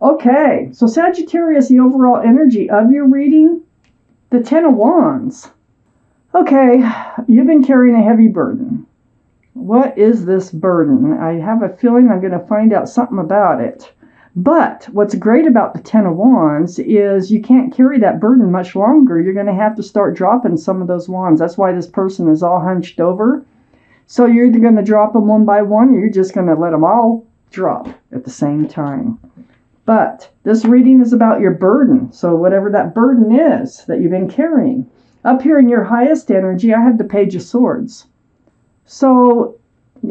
Okay, so Sagittarius, the overall energy of your reading, the Ten of Wands. Okay, you've been carrying a heavy burden. What is this burden? I have a feeling I'm going to find out something about it. But what's great about the Ten of Wands is you can't carry that burden much longer. You're going to have to start dropping some of those wands. That's why this person is all hunched over. So you're either going to drop them one by one, or you're just going to let them all drop at the same time. But this reading is about your burden. So whatever that burden is that you've been carrying. Up here in your highest energy, I have the Page of Swords. So,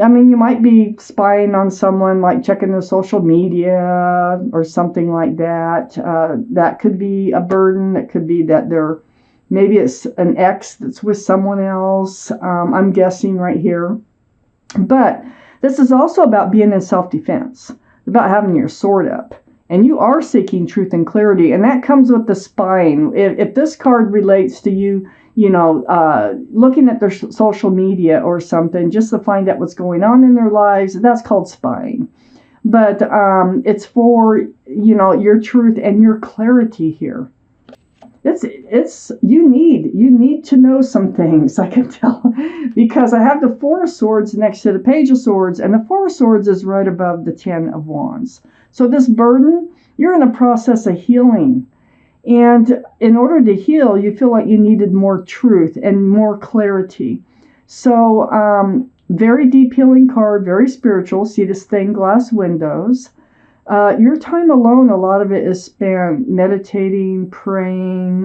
I mean, you might be spying on someone, like checking their social media or something like that. That could be a burden. It could be that maybe it's an ex that's with someone else. I'm guessing right here. But this is also about being in self-defense, about having your sword up. And you are seeking truth and clarity, and that comes with the spying. If this card relates to you, looking at their social media or something just to find out what's going on in their lives, that's called spying. But it's for, your truth and your clarity here. You need to know some things, I can tell, because I have the Four of Swords next to the Page of Swords, and the Four of Swords is right above the Ten of Wands. So this burden, you're in a process of healing. And in order to heal, you feel like you needed more truth and more clarity. So very deep healing card, very spiritual. See the stained glass windows. Your time alone, a lot of it is spent meditating, praying.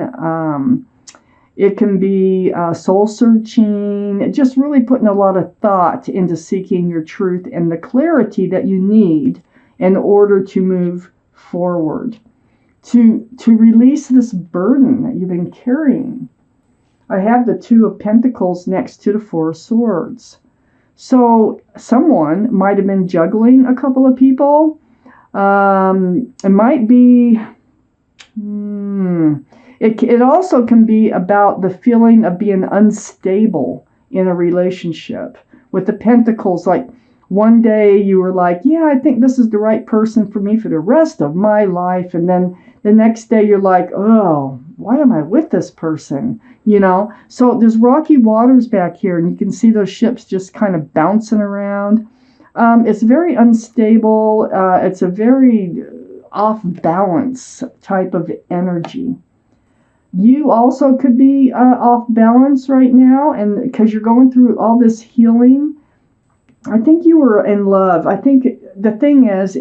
It can be soul searching, just really putting a lot of thought into seeking your truth and the clarity that you need in order to move forward, to release this burden that you've been carrying. I have the Two of Pentacles next to the Four of Swords. So someone might have been juggling a couple of people. It might be, it also can be about the feeling of being unstable in a relationship. With the Pentacles, like one day you were like, yeah, I think this is the right person for me for the rest of my life. And then the next day you're like, oh, why am I with this person? So there's rocky waters back here, and you can see those ships just kind of bouncing around. It's very unstable. It's a very off balance type of energy. You also could be off balance right now, and because you're going through all this healing. I think you were in love. I think the thing is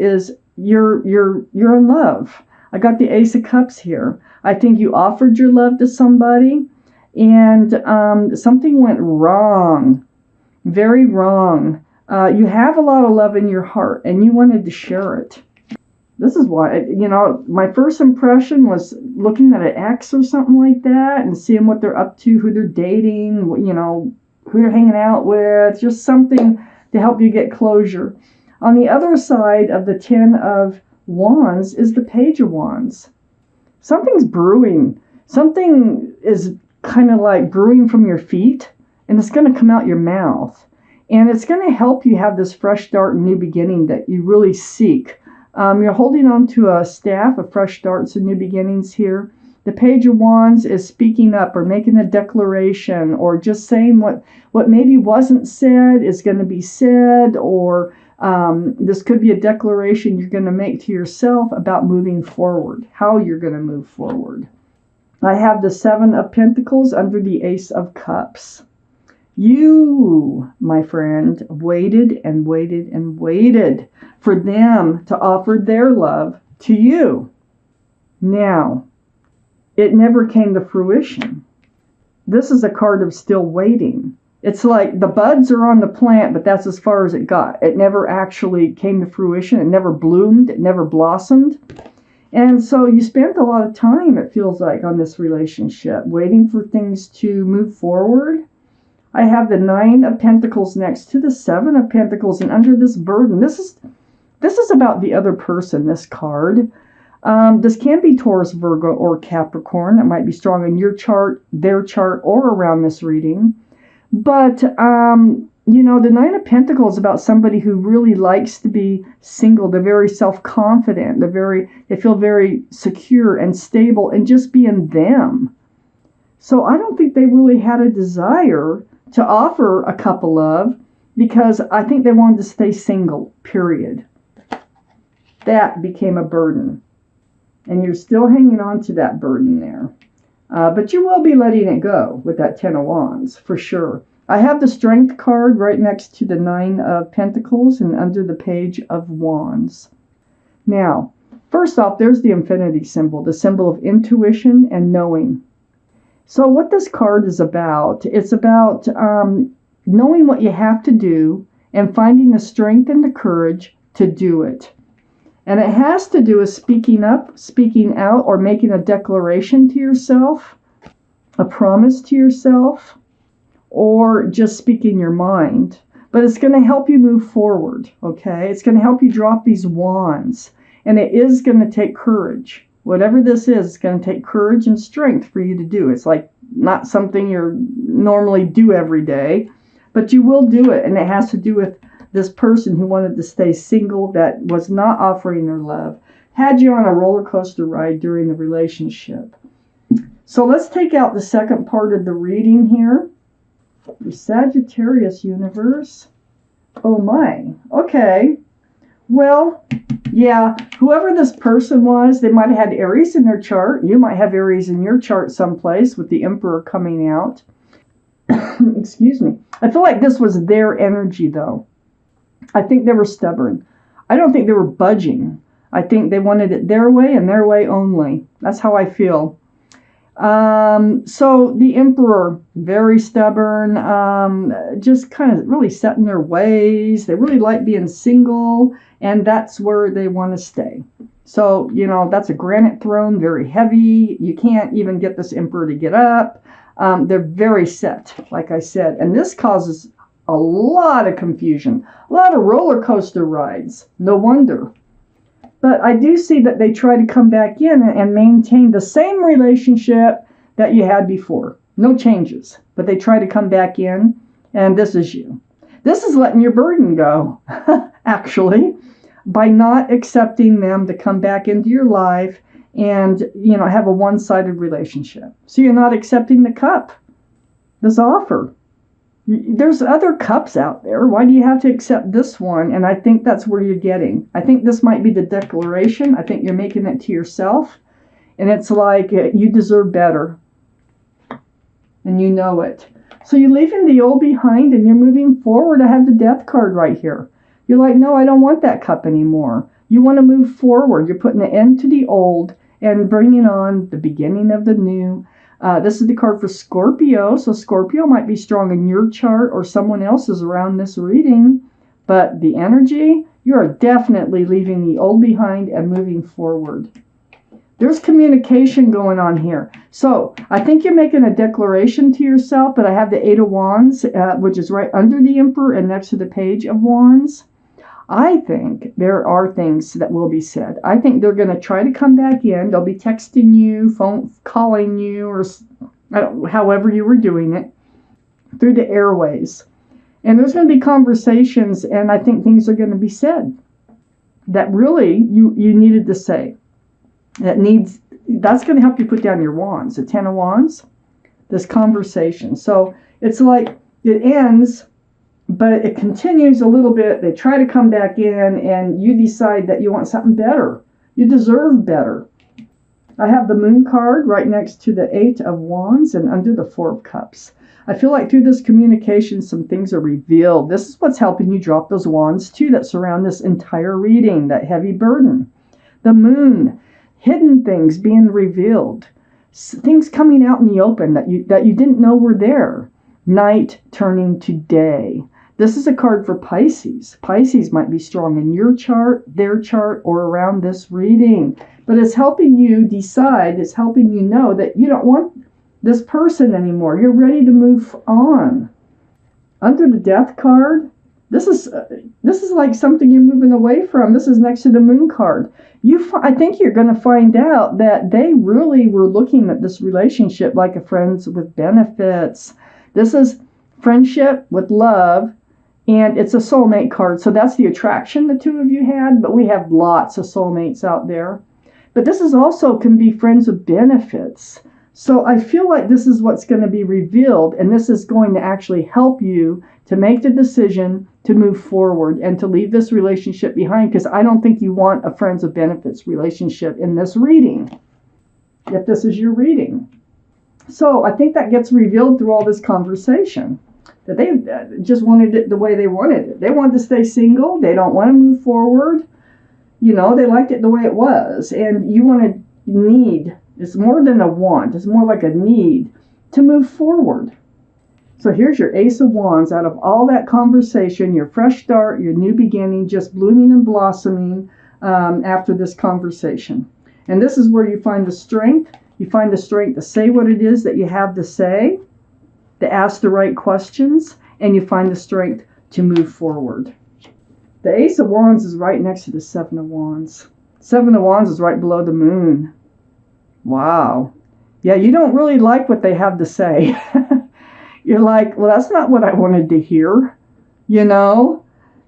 you're in love. I got the Ace of Cups here. I think you offered your love to somebody, and something went wrong, very wrong. You have a lot of love in your heart, and you wanted to share it. This is why, my first impression was looking at an ex or something like that and seeing what they're up to, who they're dating, who they're hanging out with, just something to help you get closure. On the other side of the Ten of Wands is the Page of Wands. Something's brewing. Something is kind of like brewing from your feet, and it's going to come out your mouth. And it's going to help you have this fresh start and new beginning that you really seek. You're holding on to a staff of fresh starts and new beginnings here. The Page of Wands is speaking up or making a declaration or just saying what maybe wasn't said is going to be said, or this could be a declaration you're going to make to yourself about moving forward, how you're going to move forward. I have the Seven of Pentacles under the Ace of Cups. You, my friend, waited and waited and waited for them to offer their love to you. Now, it never came to fruition. This is a card of still waiting. It's like the buds are on the plant, but that's as far as it got. It never actually came to fruition. It never bloomed. It never blossomed. And so you spent a lot of time, it feels like, on this relationship, waiting for things to move forward. I have the Nine of Pentacles next to the Seven of Pentacles, and under this burden, this is about the other person, this card. This can be Taurus, Virgo, or Capricorn. It might be strong in your chart, their chart, or around this reading. But the Nine of Pentacles is about somebody who really likes to be single. They're very self-confident. They feel very secure and stable and just being them. So I don't think they really had a desire to offer a couple love, because I think they wanted to stay single, period. That became a burden. And you're still hanging on to that burden there. But you will be letting it go with that Ten of Wands, for sure. I have the Strength card right next to the Nine of Pentacles and under the Page of Wands. Now, first off, there's the infinity symbol, the symbol of intuition and knowing. So what this card is about, it's about knowing what you have to do and finding the strength and the courage to do it. And it has to do with speaking up, speaking out, or making a declaration to yourself, a promise to yourself, or just speaking your mind. But it's going to help you move forward, okay? It's going to help you drop these wands. And it is going to take courage. Whatever this is, it's going to take courage and strength for you to do. It's like not something you normally do every day, but you will do it. And it has to do with this person who wanted to stay single, that was not offering their love, had you on a roller coaster ride during the relationship. So let's take out the second part of the reading here. The Sagittarius universe. Oh my. Okay. Well, yeah, whoever this person was, they might have had Aries in their chart. You might have Aries in your chart someplace with the Emperor coming out. Excuse me. I feel like this was their energy, though. I think they were stubborn. I don't think they were budging. I think they wanted it their way and their way only. That's how I feel. So the Emperor, very stubborn, just kind of really set in their ways. They really like being single, and that's where they want to stay. So, that's a granite throne, very heavy. You can't even get this Emperor to get up. They're very set, like I said, and this causes a lot of confusion, a lot of roller coaster rides. No wonder. But I do see that they try to come back in and maintain the same relationship that you had before. No changes. But they try to come back in, and this is you. This is letting your burden go, actually, by not accepting them to come back into your life and, have a one-sided relationship. So you're not accepting the cup, this offer. There's other cups out there. Why do you have to accept this one? And I think that's where you're getting. I think this might be the declaration. I think you're making it to yourself. And it's like you deserve better. And you know it. So you're leaving the old behind and you're moving forward. I have the Death card right here. You're like, no, I don't want that cup anymore. You want to move forward. You're putting an end to the old and bringing on the beginning of the new. This is the card for Scorpio. So Scorpio might be strong in your chart or someone else's around this reading. But the energy, you are definitely leaving the old behind and moving forward. There's communication going on here. So I think you're making a declaration to yourself, but I have the Eight of Wands, which is right under the Emperor and next to the Page of Wands. I think there are things that will be said. I think they're going to try to come back in. They'll be texting you, phone calling you, or however you were doing it, through the airways. And there's going to be conversations, and I think things are going to be said that really you needed to say. That's going to help you put down your wands, the Ten of Wands, this conversation. So it's like it ends, but it continues a little bit. They try to come back in, and you decide that you want something better. You deserve better. I have the Moon card right next to the Eight of Wands and under the Four of Cups. I feel like through this communication, some things are revealed. This is what's helping you drop those wands, too, that surround this entire reading, that heavy burden. The Moon, hidden things being revealed, things coming out in the open that you didn't know were there. Night turning to day. This is a card for Pisces. Pisces might be strong in your chart, their chart, or around this reading. But it's helping you decide, it's helping you know that you don't want this person anymore. You're ready to move on. Under the Death card, this is like something you're moving away from. This is next to the Moon card. I think you're going to find out that they really were looking at this relationship like a friends with benefits. This is friendship with love And it's a soulmate card. So that's the attraction the two of you had, but we have lots of soulmates out there. But this is also can be friends with benefits. So I feel like this is what's going to be revealed, and this is going to actually help you to make the decision to move forward and to leave this relationship behind, because I don't think you want a friends with benefits relationship in this reading, if this is your reading. So I think that gets revealed through all this conversation, that they just wanted it the way they wanted it. They wanted to stay single. They don't want to move forward. You know, they liked it the way it was. And you want to need, it's more than a want, it's more like a need to move forward. So here's your Ace of Wands. Out of all that conversation, your fresh start, your new beginning, just blooming and blossoming after this conversation. And this is where you find the strength. You find the strength to say what it is that you have to say, to ask the right questions, and you find the strength to move forward. The Ace of Wands is right next to the Seven of Wands. Seven of Wands is right below the Moon. Wow. Yeah, you don't really like what they have to say. You're like, well, that's not what I wanted to hear, you know?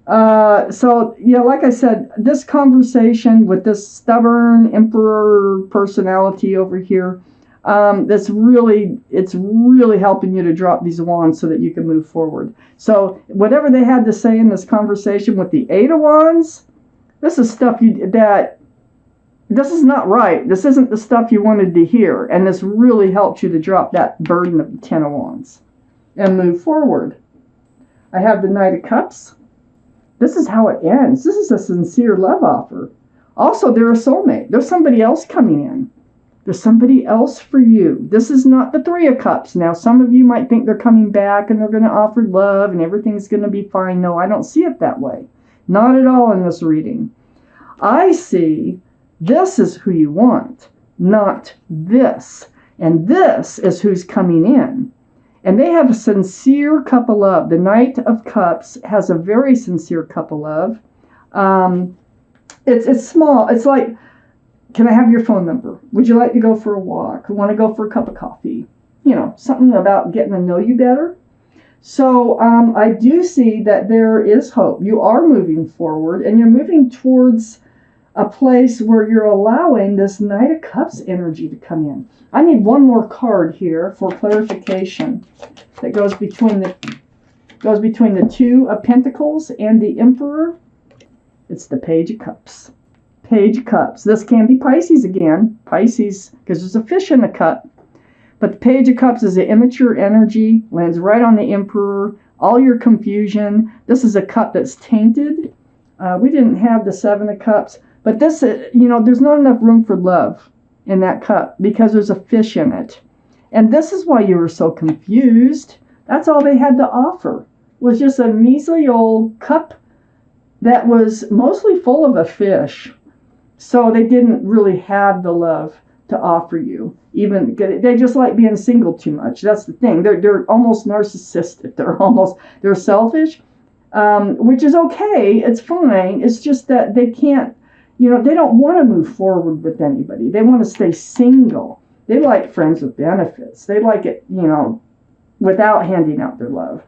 So, yeah, like I said, this conversation with this stubborn emperor personality over here, it's really helping you to drop these wands so that you can move forward. So whatever they had to say in this conversation with the Eight of Wands, this is stuff this is not right. This isn't the stuff you wanted to hear. And this really helps you to drop that burden of the Ten of Wands and move forward. I have the Knight of Cups. This is how it ends. This is a sincere love offer. Also, they're a soulmate. There's somebody else coming in. There's somebody else for you. This is not the Three of Cups. Now, some of you might think they're coming back and they're going to offer love and everything's going to be fine. No, I don't see it that way. Not at all in this reading. I see this is who you want, not this. And this is who's coming in. And they have a sincere cup of love. The Knight of Cups has a very sincere cup of love. It's small. It's like, can I have your phone number? Would you like to go for a walk? Want to go for a cup of coffee? You know, something about getting to know you better. So I do see that there is hope. You are moving forward, and you're moving towards a place where you're allowing this Knight of Cups energy to come in. I need one more card here for clarification that goes between the Two of Pentacles and the Emperor. It's the Page of Cups. Page of Cups. This can be Pisces again. Pisces, because there's a fish in the cup. But the Page of Cups is an immature energy, lands right on the Emperor. All your confusion. This is a cup that's tainted. We didn't have the Seven of Cups. But this, there's not enough room for love in that cup because there's a fish in it. And this is why you were so confused. That's all they had to offer, was just a measly old cup that was mostly full of a fish. So they didn't really have the love to offer you. Even they just like being single too much. That's the thing. They're almost narcissistic. They're selfish, which is okay. It's fine. It's just that they can't. They don't want to move forward with anybody. They want to stay single. They like friends with benefits. They like it, without handing out their love.